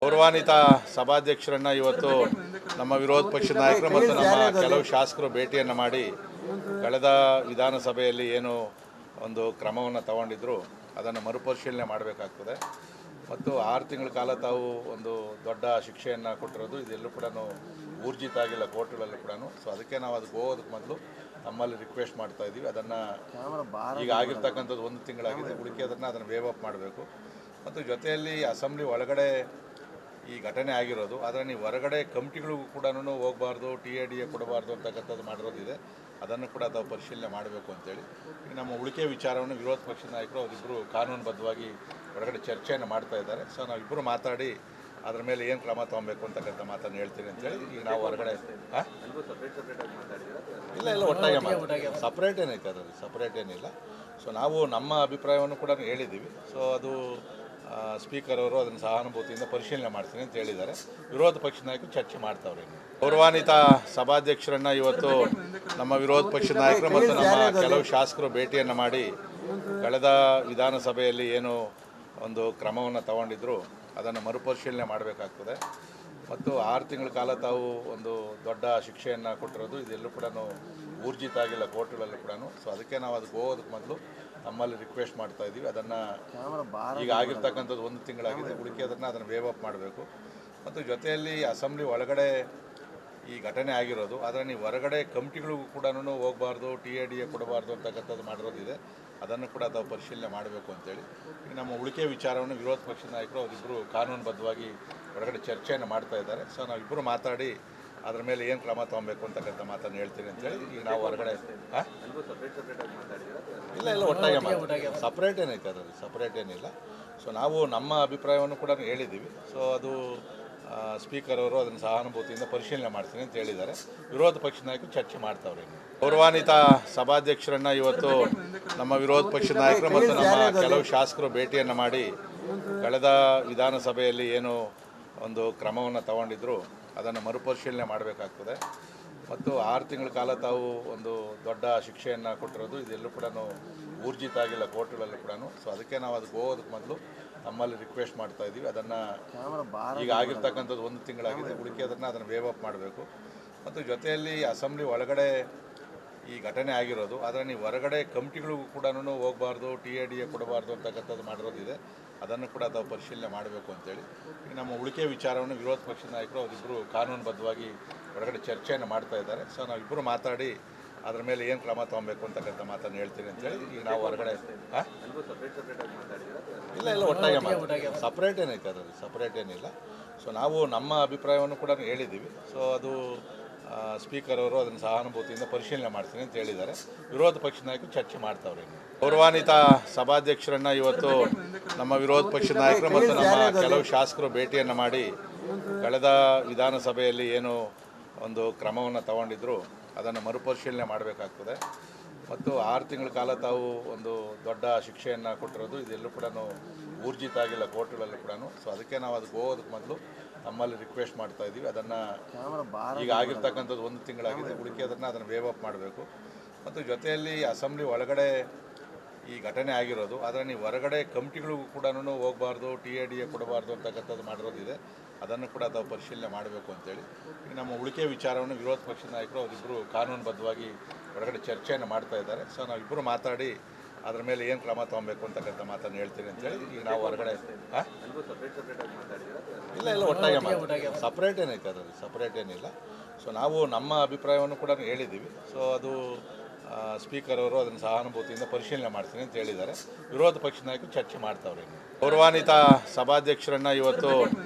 ಗೌರವಾನ್ವಿತ ಸಭಾಧ್ಯಕ್ಷರನ್ನ ಇವತ್ತು ನಮ್ಮ ವಿರೋಧ ಪಕ್ಷದ ನಾಯಕರು ಮತ್ತು ನಮ್ಮ ಕೆಲವು ಶಾಸಕರು ಭೇಟಿಯನ್ನು ಮಾಡಿ ಕಳೆದ ವಿಧಾನಸಭೆಯಲ್ಲಿ ಏನು ಒಂದು ಕ್ರಮವನ್ನು ತಗೊಂಡಿದ್ರು ಅದನ್ನು ಮರುಪರಿಶೀಲನೆ ಮಾಡಬೇಕಾಗ್ತದೆ ಮತ್ತು 6 ತಿಂಗಳ ಕಾಲ ತಾವು ಒಂದು ದೊಡ್ಡ ಶಿಕ್ಷೆಯನ್ನು ಕೊಟ್ಟಿರೋದು ಇದೆಲ್ಲೂ ಕೂಡ ಊರ್ಜಿತ ಆಗಿಲ್ಲ ಕೋರ್ಟ್ಗಳಲ್ಲೂ ಕೂಡ. ಸೊ ಅದಕ್ಕೆ ನಾವು ಅದಕ್ಕೆ ಹೋಗೋದಕ್ಕೆ ಮೊದಲು ನಮ್ಮಲ್ಲಿ ರಿಕ್ವೆಸ್ಟ್ ಮಾಡ್ತಾ ಇದ್ದೀವಿ. ಅದನ್ನು ಈಗ ಆಗಿರ್ತಕ್ಕಂಥದ್ದು 1 ತಿಂಗಳಾಗಿದೆ, ಉಳಿಕೆದನ್ನು ಅದನ್ನು ವೇವ್ ಅಪ್ ಮಾಡಬೇಕು. ಮತ್ತು ಜೊತೆಯಲ್ಲಿ ಅಸೆಂಬ್ಲಿ ಒಳಗಡೆ ಈ ಘಟನೆ ಆಗಿರೋದು, ಆದರೆ ನೀವು ಹೊರಗಡೆ ಕಮಿಟಿಗಳಿಗೂ ಕೂಡ ಹೋಗಬಾರ್ದು, TADA ಕೊಡಬಾರ್ದು ಅಂತಕ್ಕಂಥದ್ದು ಮಾಡಿರೋದಿದೆ. ಅದನ್ನು ಕೂಡ ತಾವು ಪರಿಶೀಲನೆ ಮಾಡಬೇಕು ಅಂತೇಳಿ ಈಗ ನಮ್ಮ ಉಳಿಕೆ ವಿಚಾರವನ್ನು ವಿರೋಧ ಪಕ್ಷದ ನಾಯಕರು ಅವರಿಬ್ಬರು ಕಾನೂನುಬದ್ಧವಾಗಿ ಹೊರಗಡೆ ಚರ್ಚೆಯನ್ನು ಮಾಡ್ತಾ ಇದ್ದಾರೆ. ಸೊ ನಾವಿಬ್ಬರು ಮಾತಾಡಿ ಅದ್ರ ಮೇಲೆ ಏನು ಕ್ರಮ ತೊಗೊಬೇಕು ಅಂತಕ್ಕಂಥ ಮಾತನ್ನು ಹೇಳ್ತೀನಿ ಅಂತೇಳಿ ಈಗ ನಾವು ಹೊರಗಡೆ ಇಲ್ಲ ಒಟ್ಟಾಗೆ ಸಪ್ರೇಟ್ ಏನೈತೆ, ಅದರಲ್ಲಿ ಸಪ್ರೇಟ್ ಏನಿಲ್ಲ. ಸೊ ನಾವು ನಮ್ಮ ಅಭಿಪ್ರಾಯವನ್ನು ಕೂಡ ಹೇಳಿದ್ದೀವಿ. ಸೊ ಅದು ಸ್ಪೀಕರ್ ಅವರು ಅದನ್ನು ಸಹಾನುಭೂತಿಯಿಂದ ಪರಿಶೀಲನೆ ಮಾಡ್ತೀನಿ ಅಂತ ಹೇಳಿದ್ದಾರೆ. ವಿರೋಧ ಪಕ್ಷದ ನಾಯಕರು ಚರ್ಚೆ ಮಾಡ್ತಾವ್ರೆ. ಗೌರವಾನ್ವಿತ ಸಭಾಧ್ಯಕ್ಷರನ್ನ ಇವತ್ತು ನಮ್ಮ ವಿರೋಧ ಪಕ್ಷದ ನಾಯಕರು ಮತ್ತು ನಮ್ಮ ಕೆಲವು ಶಾಸಕರು ಭೇಟಿಯನ್ನು ಮಾಡಿ ಕಳೆದ ವಿಧಾನಸಭೆಯಲ್ಲಿ ಏನು ಒಂದು ಕ್ರಮವನ್ನು ತಗೊಂಡಿದ್ರು ಅದನ್ನು ಮರುಪರಿಶೀಲನೆ ಮಾಡಬೇಕಾಗ್ತದೆ ಮತ್ತು 6 ತಿಂಗಳ ಕಾಲ ತಾವು ಒಂದು ದೊಡ್ಡ ಶಿಕ್ಷೆಯನ್ನು ಕೊಟ್ಟಿರೋದು ಇದೆಲ್ಲೂ ಕೂಡ ಊರ್ಜಿತ ಆಗಿಲ್ಲ ಕೋರ್ಟ್ಗಳಲ್ಲೂ ಕೂಡ. ಸೊ ಅದಕ್ಕೆ ನಾವು ಅದಕ್ಕೆ ಹೋಗೋದಕ್ಕೆ ಮೊದಲು ನಮ್ಮಲ್ಲಿ ರಿಕ್ವೆಸ್ಟ್ ಮಾಡ್ತಾ ಇದ್ದೀವಿ. ಅದನ್ನು ಈಗ ಆಗಿರ್ತಕ್ಕಂಥದ್ದು 1 ತಿಂಗಳಾಗಿದೆ, ಉಳಿಕೆದನ್ನು ಅದನ್ನು ವೇವ್ ಅಪ್ ಮಾಡಬೇಕು. ಮತ್ತು ಜೊತೆಯಲ್ಲಿ ಅಸೆಂಬ್ಲಿ ಒಳಗಡೆ ಈ ಘಟನೆ ಆಗಿರೋದು, ಆದರೆ ನೀವು ಹೊರಗಡೆ ಕಮಿಟಿಗಳಿಗೂ ಕೂಡ ಹೋಗಬಾರ್ದು, TADA ಕೊಡಬಾರ್ದು ಅಂತಕ್ಕಂಥದ್ದು ಮಾಡಿರೋದಿದೆ. ಅದನ್ನು ಕೂಡ ತಾವು ಪರಿಶೀಲನೆ ಮಾಡಬೇಕು ಅಂತೇಳಿ ಈಗ ನಮ್ಮ ಉಳಿಕೆ ವಿಚಾರವನ್ನು ವಿರೋಧ ಪಕ್ಷದ ನಾಯಕರು ಅವರಿಬ್ಬರು ಕಾನೂನುಬದ್ಧವಾಗಿ ಹೊರಗಡೆ ಚರ್ಚೆಯನ್ನು ಮಾಡ್ತಾ ಇದ್ದಾರೆ. ಸೊ ನಾವಿಬ್ಬರು ಮಾತಾಡಿ ಅದ್ರ ಮೇಲೆ ಏನು ಕ್ರಮ ತೊಗೊಬೇಕು ಅಂತಕ್ಕಂಥ ಮಾತನ್ನು ಹೇಳ್ತೀನಿ ಅಂತೇಳಿ ಈಗ ನಾವು ಹೊರಗಡೆ ಇಲ್ಲ ಒಟ್ಟಾಗೆ ಸಪ್ರೇಟ್ ಏನೈತೆ, ಅದರಲ್ಲಿ ಸಪ್ರೇಟ್ ಏನಿಲ್ಲ. ಸೊ ನಾವು ನಮ್ಮ ಅಭಿಪ್ರಾಯವನ್ನು ಕೂಡ ಹೇಳಿದ್ದೀವಿ. ಸೊ ಅದು ಸ್ಪೀಕರ್ ಅವರು ಅದನ್ನು ಸಹಾನುಭೂತಿಯಿಂದ ಪರಿಶೀಲನೆ ಮಾಡ್ತೀನಿ ಅಂತ ಹೇಳಿದ್ದಾರೆ. ವಿರೋಧ ಪಕ್ಷದ ನಾಯಕರು ಚರ್ಚೆ ಮಾಡ್ತಾವ್ರೆ. ಗೌರವಾನ್ವಿತ ಸಭಾಧ್ಯಕ್ಷರನ್ನ ಇವತ್ತು ನಮ್ಮ ವಿರೋಧ ಪಕ್ಷದ ನಾಯಕರು ಮತ್ತು ನಮ್ಮ ಕೆಲವು ಶಾಸಕರು ಭೇಟಿಯನ್ನು ಮಾಡಿ ಕಳೆದ ವಿಧಾನಸಭೆಯಲ್ಲಿ ಏನು ಒಂದು ಕ್ರಮವನ್ನು ತಗೊಂಡಿದ್ರು ಅದನ್ನು ಮರುಪರಿಶೀಲನೆ ಮಾಡಬೇಕಾಗ್ತದೆ ಮತ್ತು 6 ತಿಂಗಳ ಕಾಲ ತಾವು ಒಂದು ದೊಡ್ಡ ಶಿಕ್ಷೆಯನ್ನು ಕೊಟ್ಟಿರೋದು ಇದೆಲ್ಲೂ ಕೂಡ ಊರ್ಜಿತ ಆಗಿಲ್ಲ ಕೋರ್ಟ್ಗಳಲ್ಲೂ ಕೂಡ. ಸೊ ಅದಕ್ಕೆ ನಾವು ಅದಕ್ಕೆ ಹೋಗೋದಕ್ಕೆ ಮೊದಲು ನಮ್ಮಲ್ಲಿ ರಿಕ್ವೆಸ್ಟ್ ಮಾಡ್ತಾ ಇದ್ದೀವಿ. ಅದನ್ನು ಈಗ ಆಗಿರ್ತಕ್ಕಂಥದ್ದು 1 ತಿಂಗಳಾಗಿದೆ, ಉಳಿಕೆದನ್ನು ಅದನ್ನು ವೇವ್ ಅಪ್ ಮಾಡಬೇಕು. ಮತ್ತು ಜೊತೆಯಲ್ಲಿ ಅಸೆಂಬ್ಲಿ ಒಳಗಡೆ ಈ ಘಟನೆ ಆಗಿರೋದು, ಆದರೆ ನೀವು ಹೊರಗಡೆ ಕಮಿಟಿಗಳಿಗೂ ಕೂಡ ಹೋಗಬಾರ್ದು, TADA ಕೊಡಬಾರ್ದು ಅಂತಕ್ಕಂಥದ್ದು ಮಾಡಿರೋದಿದೆ. ಅದನ್ನು ಕೂಡ ತಾವು ಪರಿಶೀಲನೆ ಮಾಡಬೇಕು ಅಂತೇಳಿ ಈಗ ನಮ್ಮ ಉಳಿಕೆ ವಿಚಾರವನ್ನು ವಿರೋಧ ಪಕ್ಷದ ನಾಯಕರು ಅವರಿಬ್ಬರು ಕಾನೂನುಬದ್ಧವಾಗಿ ಹೊರಗಡೆ ಚರ್ಚೆಯನ್ನು ಮಾಡ್ತಾ ಇದ್ದಾರೆ. ಸೊ ನಾವಿಬ್ಬರು ಮಾತಾಡಿ ಅದ್ರ ಮೇಲೆ ಏನು ಕ್ರಮ ತೊಗೊಬೇಕು ಅಂತಕ್ಕಂಥ ಮಾತನ್ನು ಹೇಳ್ತೀನಿ ಅಂತೇಳಿ ಈಗ ನಾವು ಹೊರಗಡೆ ಇಲ್ಲ ಒಟ್ಟಾಗೆ ಸಪ್ರೇಟ್ ಏನೈತೆ, ಅದರಲ್ಲಿ ಸಪ್ರೇಟ್ ಏನಿಲ್ಲ. ಸೊ ನಾವು ನಮ್ಮ ಅಭಿಪ್ರಾಯವನ್ನು ಕೂಡ ಹೇಳಿದ್ದೀವಿ. ಸೊ ಅದು ಸ್ಪೀಕರ್ ಅವರು ಅದನ್ನು ಸಹಾನುಭೂತಿಯಿಂದ ಪರಿಶೀಲನೆ ಮಾಡ್ತೀನಿ ಅಂತ ಹೇಳಿದ್ದಾರೆ. ವಿರೋಧ ಪಕ್ಷದ ನಾಯಕರು ಚರ್ಚೆ ಮಾಡ್ತಾವ್ರೆ. ಗೌರವಾನ್ವಿತ ಸಭಾಧ್ಯಕ್ಷರನ್ನ ಇವತ್ತು ನಮ್ಮ ವಿರೋಧ ಪಕ್ಷದ ನಾಯಕರು ಮತ್ತು ನಮ್ಮ ಕೆಲವು ಶಾಸಕರು ಭೇಟಿಯನ್ನು ಮಾಡಿ ಕಳೆದ ವಿಧಾನಸಭೆಯಲ್ಲಿ ಏನು ಒಂದು ಕ್ರಮವನ್ನು ತಗೊಂಡಿದ್ರು ಅದನ್ನು ಮರುಪರಿಶೀಲನೆ ಮಾಡಬೇಕಾಗ್ತದೆ ಮತ್ತು 6 ತಿಂಗಳ ಕಾಲ ತಾವು ಒಂದು ದೊಡ್ಡ ಶಿಕ್ಷೆಯನ್ನು ಕೊಟ್ಟಿರೋದು ಇದೆಲ್ಲೂ ಕೂಡ ಊರ್ಜಿತ ಆಗಿಲ್ಲ ಕೋರ್ಟ್ಗಳಲ್ಲೂ ಕೂಡ. ಸೊ ಅದಕ್ಕೆ ನಾವು ಅದಕ್ಕೆ ಹೋಗೋದಕ್ಕೆ ಮೊದಲು ನಮ್ಮಲ್ಲಿ ರಿಕ್ವೆಸ್ಟ್ ಮಾಡ್ತಾ ಇದ್ದೀವಿ. ಅದನ್ನು ಈಗ ಆಗಿರ್ತಕ್ಕಂಥದ್ದು 1 ತಿಂಗಳಾಗಿದೆ, ಉಳಿಕೆದನ್ನು ಅದನ್ನು ವೇವ್ ಅಪ್ ಮಾಡಬೇಕು. ಮತ್ತು ಜೊತೆಯಲ್ಲಿ ಅಸೆಂಬ್ಲಿ ಒಳಗಡೆ ಈ ಘಟನೆ ಆಗಿರೋದು, ಆದರೆ ನೀವು ಹೊರಗಡೆ ಕಮಿಟಿಗಳಿಗೂ ಕೂಡ ಹೋಗಬಾರ್ದು, TADA ಕೊಡಬಾರ್ದು ಅಂತಕ್ಕಂಥದ್ದು ಮಾಡಿರೋದಿದೆ. ಅದನ್ನು ಕೂಡ ತಾವು ಪರಿಶೀಲನೆ ಮಾಡಬೇಕು ಅಂತೇಳಿ ಈಗ ನಮ್ಮ ಉಳಿಕೆ ವಿಚಾರವನ್ನು ವಿರೋಧ ಪಕ್ಷದ ನಾಯಕರು ಅವರಿಬ್ಬರು ಕಾನೂನುಬದ್ಧವಾಗಿ ಹೊರಗಡೆ ಚರ್ಚೆಯನ್ನು ಮಾಡ್ತಾ ಇದ್ದಾರೆ. ಸೊ ನಾವಿಬ್ಬರು ಮಾತಾಡಿ ಅದ್ರ ಮೇಲೆ ಏನು ಕ್ರಮ ತೊಗೊಬೇಕು ಅಂತಕ್ಕಂಥ ಮಾತನ್ನು ಹೇಳ್ತೀನಿ ಅಂತೇಳಿ ಈಗ ನಾವು ಹೊರಗಡೆ ಇಲ್ಲ ಒಟ್ಟಾಗೆ ಸಪ್ರೇಟ್ ಏನೈತೆ, ಅದರಲ್ಲಿ ಸಪ್ರೇಟ್ ಏನಿಲ್ಲ. ಸೊ ನಾವು ನಮ್ಮ ಅಭಿಪ್ರಾಯವನ್ನು ಕೂಡ ಹೇಳಿದ್ದೀವಿ. ಸೊ ಅದು ಸ್ಪೀಕರ್ ಅವರು ಅದನ್ನು ಸಹಾನುಭೂತಿಯಿಂದ ಪರಿಶೀಲನೆ ಮಾಡ್ತೀನಿ ಅಂತ ಹೇಳಿದ್ದಾರೆ. ವಿರೋಧ ಪಕ್ಷದ ನಾಯಕರು ಚರ್ಚೆ ಮಾಡ್ತಾವ್ರೆ. ಗೌರವಾನ್ವಿತ ಸಭಾಧ್ಯಕ್ಷರನ್ನ ಇವತ್ತು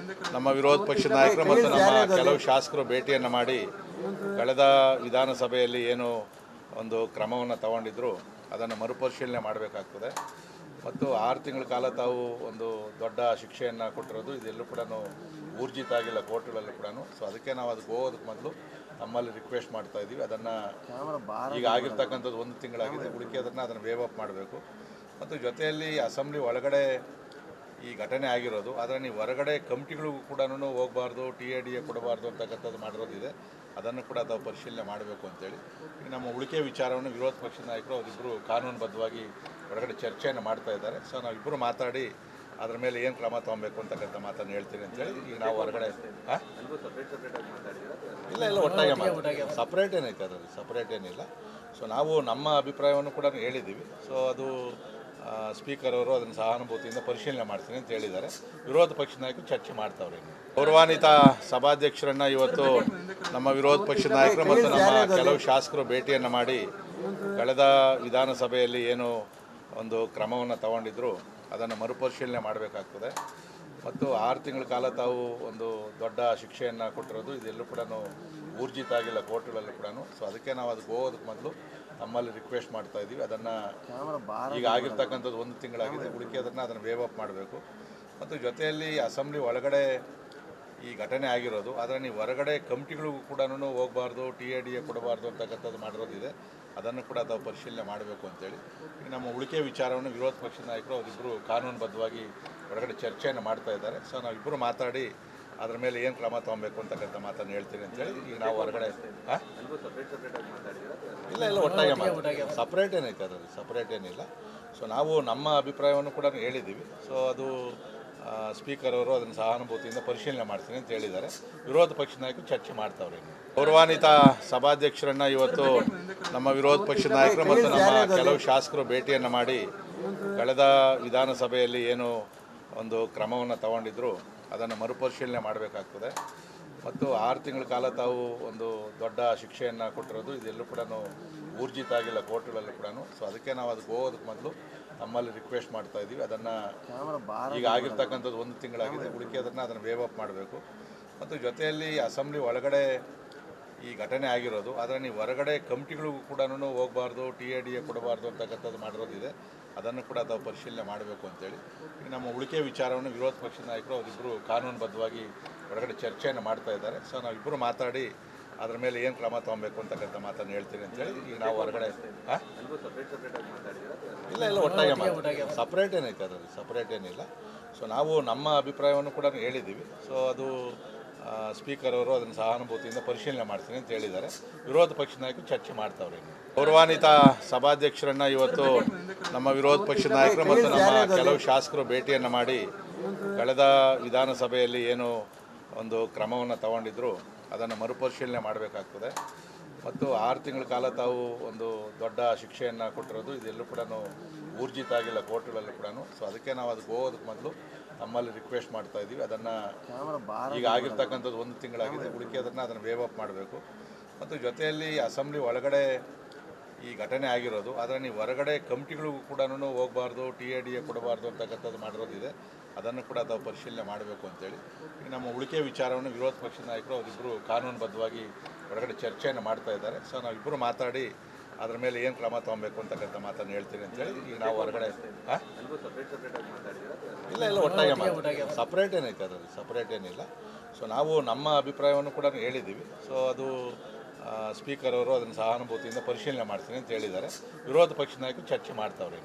ನಮ್ಮ ವಿರೋಧ ಪಕ್ಷದ ನಾಯಕರು ಮತ್ತು ನಮ್ಮ ಕೆಲವು ಶಾಸಕರು ಭೇಟಿಯನ್ನು ಮಾಡಿ ಕಳೆದ ವಿಧಾನಸಭೆಯಲ್ಲಿ ಏನು ಒಂದು ಕ್ರಮವನ್ನು ತಗೊಂಡಿದ್ರು ಅದನ್ನು ಮರುಪರಿಶೀಲನೆ ಮಾಡಬೇಕಾಗ್ತದೆ ಮತ್ತು 6 ತಿಂಗಳ ಕಾಲ ತಾವು ಒಂದು ದೊಡ್ಡ ಶಿಕ್ಷೆಯನ್ನು ಕೊಟ್ಟಿರೋದು ಇದೆಲ್ಲೂ ಕೂಡ ಊರ್ಜಿತ ಆಗಿಲ್ಲ ಕೋರ್ಟ್ಗಳಲ್ಲೂ ಕೂಡ. ಸೊ ಅದಕ್ಕೆ ನಾವು ಅದಕ್ಕೆ ಹೋಗೋದಕ್ಕೆ ಮೊದಲು ನಮ್ಮಲ್ಲಿ ರಿಕ್ವೆಸ್ಟ್ ಮಾಡ್ತಾ ಇದ್ದೀವಿ. ಅದನ್ನು ಈಗ ಆಗಿರ್ತಕ್ಕಂಥದ್ದು 1 ತಿಂಗಳಾಗಿದೆ, ಉಳಿಕೆದನ್ನು ಅದನ್ನು ವೇವ್ ಅಪ್ ಮಾಡಬೇಕು. ಮತ್ತು ಜೊತೆಯಲ್ಲಿ ಅಸೆಂಬ್ಲಿ ಒಳಗಡೆ ಈ ಘಟನೆ ಆಗಿರೋದು, ಆದರೆ ನೀವು ಹೊರಗಡೆ ಕಮಿಟಿಗಳಿಗೂ ಕೂಡ ಹೋಗಬಾರ್ದು, TADA ಕೊಡಬಾರ್ದು ಅಂತಕ್ಕಂಥದ್ದು ಮಾಡಿರೋದಿದೆ. ಅದನ್ನು ಕೂಡ ತಾವು ಪರಿಶೀಲನೆ ಮಾಡಬೇಕು ಅಂತೇಳಿ ಈಗ ನಮ್ಮ ಉಳಿಕೆ ವಿಚಾರವನ್ನು ವಿರೋಧ ಪಕ್ಷದ ನಾಯಕರು ಅವರಿಬ್ಬರು ಕಾನೂನುಬದ್ಧವಾಗಿ ಹೊರಗಡೆ ಚರ್ಚೆಯನ್ನು ಮಾಡ್ತಾ ಇದ್ದಾರೆ. ಸೊ ನಾವಿಬ್ಬರು ಮಾತಾಡಿ ಅದ್ರ ಮೇಲೆ ಏನು ಕ್ರಮ ತೊಗೊಬೇಕು ಅಂತಕ್ಕಂಥ ಮಾತನ್ನು ಹೇಳ್ತೀನಿ ಅಂತೇಳಿ ಈಗ ನಾವು ಹೊರಗಡೆ ಇಲ್ಲ ಒಟ್ಟಾಗೆ ಸಪ್ರೇಟ್ ಏನೈತೆ ಅದರಲ್ಲಿ ಸಪ್ರೇಟ್ ಏನಿಲ್ಲ. ಸೊ ನಾವು ನಮ್ಮ ಅಭಿಪ್ರಾಯವನ್ನು ಕೂಡ ಹೇಳಿದ್ದೀವಿ. ಸೊ ಅದು ಸ್ಪೀಕರ್ ಅವರು ಅದನ್ನು ಸಹಾನುಭೂತಿಯಿಂದ ಪರಿಶೀಲನೆ ಮಾಡ್ತೀನಿ ಅಂತ ಹೇಳಿದ್ದಾರೆ. ವಿರೋಧ ಪಕ್ಷದ ನಾಯಕರು ಚರ್ಚೆ ಮಾಡ್ತಾವ್ರೆ. ಗೌರವಾನ್ವಿತ ಸಭಾಧ್ಯಕ್ಷರನ್ನು ಇವತ್ತು ನಮ್ಮ ವಿರೋಧ ಪಕ್ಷದ ನಾಯಕರು ಮತ್ತು ನಮ್ಮ ಕೆಲವು ಶಾಸಕರು ಭೇಟಿಯನ್ನು ಮಾಡಿ ಕಳೆದ ವಿಧಾನಸಭೆಯಲ್ಲಿ ಏನು ಒಂದು ಕ್ರಮವನ್ನು ತಗೊಂಡಿದ್ರು ಅದನ್ನು ಮರುಪರಿಶೀಲನೆ ಮಾಡಬೇಕಾಗ್ತದೆ ಮತ್ತು 6 ತಿಂಗಳ ಕಾಲ ತಾವು ಒಂದು ದೊಡ್ಡ ಶಿಕ್ಷೆಯನ್ನು ಕೊಟ್ಟಿರೋದು ಇದೆಲ್ಲೂ ಕೂಡ ಊರ್ಜಿತ ಆಗಿಲ್ಲ ಕೋರ್ಟ್ಗಳಲ್ಲೂ ಕೂಡ. ಸೊ ಅದಕ್ಕೆ ನಾವು ಅದಕ್ಕೆ ಹೋಗೋದಕ್ಕೆ ಮೊದಲು ನಮ್ಮಲ್ಲಿ ರಿಕ್ವೆಸ್ಟ್ ಮಾಡ್ತಾ ಇದ್ದೀವಿ. ಅದನ್ನು ಈಗ ಆಗಿರ್ತಕ್ಕಂಥದ್ದು 1 ತಿಂಗಳಾಗಿದೆ, ಉಳಿಕೆದನ್ನು ಅದನ್ನು ವೇವ್ ಅಪ್ ಮಾಡಬೇಕು ಮತ್ತು ಜೊತೆಯಲ್ಲಿ ಅಸೆಂಬ್ಲಿ ಒಳಗಡೆ ಈ ಘಟನೆ ಆಗಿರೋದು, ಆದರೆ ನೀವು ಹೊರಗಡೆ ಕಮಿಟಿಗಳಿಗೂ ಕೂಡ ಹೋಗಬಾರ್ದು, TADA ಕೊಡಬಾರ್ದು ಅಂತಕ್ಕಂಥದ್ದು ಮಾಡಿರೋದಿದೆ. ಅದನ್ನು ಕೂಡ ತಾವು ಪರಿಶೀಲನೆ ಮಾಡಬೇಕು ಅಂತೇಳಿ ಈಗ ನಮ್ಮ ಉಳಿಕೆ ವಿಚಾರವನ್ನು ವಿರೋಧ ಪಕ್ಷದ ನಾಯಕರು ಅವರಿಬ್ಬರು ಕಾನೂನುಬದ್ಧವಾಗಿ ಹೊರಗಡೆ ಚರ್ಚೆಯನ್ನು ಮಾಡ್ತಾ ಇದ್ದಾರೆ. ಸೊ ನಾವಿಬ್ಬರು ಮಾತಾಡಿ ಅದ್ರ ಮೇಲೆ ಏನು ಕ್ರಮ ತೊಗೊಬೇಕು ಅಂತಕ್ಕಂಥ ಮಾತನ್ನು ಹೇಳ್ತೀನಿ ಅಂತೇಳಿ ಈಗ ನಾವು ಹೊರಗಡೆ ಇಲ್ಲ ಒಟ್ಟಾಗೆ ಸಪ್ರೇಟ್ ಏನೈತೆ ಅದರಲ್ಲಿ ಸಪ್ರೇಟ್ ಏನಿಲ್ಲ. ಸೊ ನಾವು ನಮ್ಮ ಅಭಿಪ್ರಾಯವನ್ನು ಕೂಡ ಹೇಳಿದ್ದೀವಿ. ಸೊ ಅದು ಸ್ಪೀಕರ್ ಅವರು ಅದನ್ನು ಸಹಾನುಭೂತಿಯಿಂದ ಪರಿಶೀಲನೆ ಮಾಡ್ತೀನಿ ಅಂತ ಹೇಳಿದ್ದಾರೆ. ವಿರೋಧ ಪಕ್ಷದ ನಾಯಕರು ಚರ್ಚೆ ಮಾಡ್ತಾವ್ರೆ. ಗೌರವಾನ್ವಿತ ಸಭಾಧ್ಯಕ್ಷರನ್ನು ಇವತ್ತು ನಮ್ಮ ವಿರೋಧ ಪಕ್ಷದ ನಾಯಕರು ಮತ್ತು ನಮ್ಮ ಕೆಲವು ಶಾಸಕರು ಭೇಟಿಯನ್ನು ಮಾಡಿ ಕಳೆದ ವಿಧಾನಸಭೆಯಲ್ಲಿ ಏನು ಒಂದು ಕ್ರಮವನ್ನು ತಗೊಂಡಿದ್ರು ಅದನ್ನು ಮರುಪರಿಶೀಲನೆ ಮಾಡಬೇಕಾಗ್ತದೆ ಮತ್ತು 6 ತಿಂಗಳ ಕಾಲ ತಾವು ಒಂದು ದೊಡ್ಡ ಶಿಕ್ಷೆಯನ್ನು ಕೊಟ್ಟಿರೋದು ಇದೆಲ್ಲೂ ಕೂಡ ಊರ್ಜಿತ ಆಗಿಲ್ಲ ಕೋರ್ಟ್ಗಳಲ್ಲೂ ಕೂಡ. ಸೊ ಅದಕ್ಕೆ ನಾವು ಅದಕ್ಕೆ ಹೋಗೋದಕ್ಕೆ ಮೊದಲು ನಮ್ಮಲ್ಲಿ ರಿಕ್ವೆಸ್ಟ್ ಮಾಡ್ತಾ ಇದ್ದೀವಿ. ಅದನ್ನು ಈಗ ಆಗಿರ್ತಕ್ಕಂಥದ್ದು 1 ತಿಂಗಳಾಗಿದೆ, ಉಳಿಕೆದನ್ನು ಅದನ್ನು ವೇವ್ ಅಪ್ ಮಾಡಬೇಕು ಮತ್ತು ಜೊತೆಯಲ್ಲಿ ಅಸೆಂಬ್ಲಿ ಒಳಗಡೆ ಈ ಘಟನೆ ಆಗಿರೋದು, ಆದರೆ ನೀವು ಹೊರಗಡೆ ಕಮಿಟಿಗಳಿಗೂ ಕೂಡ ಹೋಗಬಾರ್ದು, TADA ಕೊಡಬಾರ್ದು ಅಂತಕ್ಕಂಥದ್ದು ಮಾಡಿರೋದಿದೆ. ಅದನ್ನು ಕೂಡ ತಾವು ಪರಿಶೀಲನೆ ಮಾಡಬೇಕು ಅಂತೇಳಿ ಈಗ ನಮ್ಮ ಉಳಿಕೆ ವಿಚಾರವನ್ನು ವಿರೋಧ ಪಕ್ಷದ ನಾಯಕರು ಅವರಿಬ್ಬರು ಕಾನೂನುಬದ್ಧವಾಗಿ ಹೊರಗಡೆ ಚರ್ಚೆಯನ್ನು ಮಾಡ್ತಾ ಇದ್ದಾರೆ. ಸೊ ನಾವಿಬ್ಬರು ಮಾತಾಡಿ ಅದ್ರ ಮೇಲೆ ಏನು ಕ್ರಮ ತೊಗೊಬೇಕು ಅಂತಕ್ಕಂಥ ಮಾತನ್ನು ಹೇಳ್ತೀನಿ ಅಂತೇಳಿ ಈಗ ನಾವು ಹೊರಗಡೆ ಇಲ್ಲ ಒಟ್ಟಾಗೆ ಸಪ್ರೇಟ್ ಏನೈತೆ ಅದರಲ್ಲಿ ಸಪ್ರೇಟ್ ಏನಿಲ್ಲ. ಸೊ ನಾವು ನಮ್ಮ ಅಭಿಪ್ರಾಯವನ್ನು ಕೂಡ ಹೇಳಿದ್ದೀವಿ. ಸೊ ಅದು ಸ್ಪೀಕರ್ ಅವರು ಅದನ್ನು ಸಹಾನುಭೂತಿಯಿಂದ ಪರಿಶೀಲನೆ ಮಾಡ್ತೀನಿ ಅಂತ ಹೇಳಿದ್ದಾರೆ. ವಿರೋಧ ಪಕ್ಷದ ನಾಯಕರು ಚರ್ಚೆ ಮಾಡ್ತಾವ್ರೆ. ಗೌರವಾನ್ವಿತ ಸಭಾಧ್ಯಕ್ಷರನ್ನು ಇವತ್ತು ನಮ್ಮ ವಿರೋಧ ಪಕ್ಷದ ನಾಯಕರು ಮತ್ತು ನಮ್ಮ ಕೆಲವು ಶಾಸಕರು ಭೇಟಿಯನ್ನು ಮಾಡಿ ಕಳೆದ ವಿಧಾನಸಭೆಯಲ್ಲಿ ಏನು ಒಂದು ಕ್ರಮವನ್ನು ತಗೊಂಡಿದ್ರು ಅದನ್ನು ಮರುಪರಿಶೀಲನೆ ಮಾಡಬೇಕಾಗ್ತದೆ ಮತ್ತು 6 ತಿಂಗಳ ಕಾಲ ತಾವು ಒಂದು ದೊಡ್ಡ ಶಿಕ್ಷೆಯನ್ನು ಕೊಟ್ಟಿರೋದು ಇದೆಲ್ಲೂ ಕೂಡ ಊರ್ಜಿತ ಆಗಿಲ್ಲ ಕೋರ್ಟ್ಗಳಲ್ಲೂ ಕೂಡ. ಸೊ ಅದಕ್ಕೆ ನಾವು ಅದಕ್ಕೆ ಹೋಗೋದಕ್ಕೆ ಮೊದಲು ನಮ್ಮಲ್ಲಿ ರಿಕ್ವೆಸ್ಟ್ ಮಾಡ್ತಾ ಇದ್ದೀವಿ. ಅದನ್ನು ಈಗ ಆಗಿರ್ತಕ್ಕಂಥದ್ದು 1 ತಿಂಗಳಾಗಿದೆ, ಉಳಿಕೆದನ್ನು ಅದನ್ನು ವೇವ್ ಅಪ್ ಮಾಡಬೇಕು ಮತ್ತು ಜೊತೆಯಲ್ಲಿ ಅಸೆಂಬ್ಲಿ ಒಳಗಡೆ ಈ ಘಟನೆ ಆಗಿರೋದು, ಆದರೆ ನೀವು ಹೊರಗಡೆ ಕಮಿಟಿಗಳಿಗೂ ಕೂಡ ಹೋಗಬಾರ್ದು, TADA ಕೊಡಬಾರ್ದು ಅಂತಕ್ಕಂಥದ್ದು ಮಾಡಿರೋದಿದೆ. ಅದನ್ನು ಕೂಡ ತಾವು ಪರಿಶೀಲನೆ ಮಾಡಬೇಕು ಅಂತೇಳಿ ಈಗ ನಮ್ಮ ಉಳಿಕೆ ವಿಚಾರವನ್ನು ವಿರೋಧ ಪಕ್ಷದ ನಾಯಕರು ಅವರಿಬ್ಬರು ಕಾನೂನುಬದ್ಧವಾಗಿ ಹೊರಗಡೆ ಚರ್ಚೆಯನ್ನು ಮಾಡ್ತಾ ಇದ್ದಾರೆ. ಸೊ ನಾವಿಬ್ಬರು ಮಾತಾಡಿ ಅದ್ರ ಮೇಲೆ ಏನು ಕ್ರಮ ತೊಗೊಬೇಕು ಅಂತಕ್ಕಂಥ ಮಾತನ್ನು ಹೇಳ್ತೀನಿ ಅಂತೇಳಿ ಈಗ ನಾವು ಹೊರಗಡೆ ಇಲ್ಲ ಒಟ್ಟಾಗೆ ಸಪ್ರೇಟ್ ಏನೈತೆ ಅದರಲ್ಲಿ ಸಪ್ರೇಟ್ ಏನಿಲ್ಲ. ಸೊ ನಾವು ನಮ್ಮ ಅಭಿಪ್ರಾಯವನ್ನು ಕೂಡ ಹೇಳಿದ್ದೀವಿ. ಸೊ ಅದು ಸ್ಪೀಕರ್ ಅವರು ಅದನ್ನು ಸಹಾನುಭೂತಿಯಿಂದ ಪರಿಶೀಲನೆ ಮಾಡ್ತೀನಿ ಅಂತ ಹೇಳಿದ್ದಾರೆ. ವಿರೋಧ ಪಕ್ಷದ ನಾಯಕರು ಚರ್ಚೆ ಮಾಡ್ತಾವ್ರೆ.